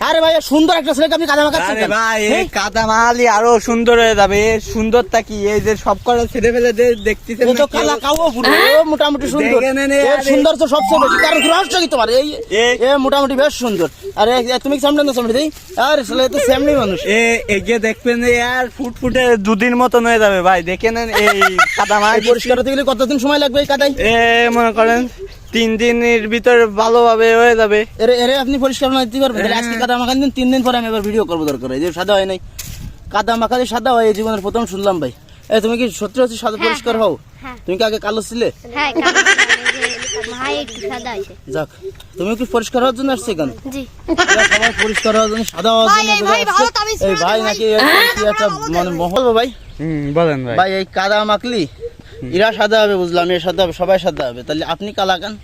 আরে ভাই সুন্দর একটা ছেলেকে আপনি কাদা মাখাচ্ছেন আরে কেন? ভাই এই কাদা মাখালি আরো সুন্দর হয়ে যাবে। এর সুন্দরটা কি এই যে সব কটা ছেড়ে ফেলে দেখতেছেন এ না তো কি কালা অবস্থা? কাও পুরো মোটামুটি সুন্দর। দেখে নেন এর আরে। সৌন্দর্য সবচেয়ে বেশি, কারণ রহস্য কি তোমার এই এ মোটামুটি বেশ সুন্দর। আরে তুমি সামনে না সামনে দেই, আরে ছেলে তো সামনেই মানুষ। এগিয়ে দেখবেন আর ফুটফুটে দুদিন মতন হয়ে যাবে ভাই, দেখে নেন এই কাদা এই মাখি। পরিষ্কার হতে গেলে কতদিন সময় লাগবে এই কাদায়? মনে করেন 3 দিনের ভিতর ভালোভাবে হয়ে যাবে। এরে এরে আপনি পরিষ্কার না দিতে পারবেন? তাহলে আজকে কাদা মাখান দিন, 3 দিন পরে আমি এবার ভিডিও করবো দরকার। এই যে সাদা হয় নাই, কাদা মাখালে সাদা হয়, এই জীবনের প্রথম শুনলাম ভাই। তুমি কি সত্যি সত্যি সাদা পরিষ্কার হও? তুমি কি আগে কালো ছিলে? হ্যাঁ ভাই একটু সাদা আছে। যাক, তুমি কি পরিষ্কার হওয়ার জন্য আসছে কেন? জি সবাই পরিষ্কার হওয়ার জন্য, সাদা হওয়ার জন্য ভাই, ভাই, আসছে। ভালো তাবিজ এই করে ভাই দে, নাকি কি একটা মানে মহল ভাই। বলেন ভাই। ভাই এই কাদা মাখলি এরা সাদা হবে বুঝলাম, এর সাদা হবে, সবাই সাদা হবে, তাহলে আপনি কালা কেন?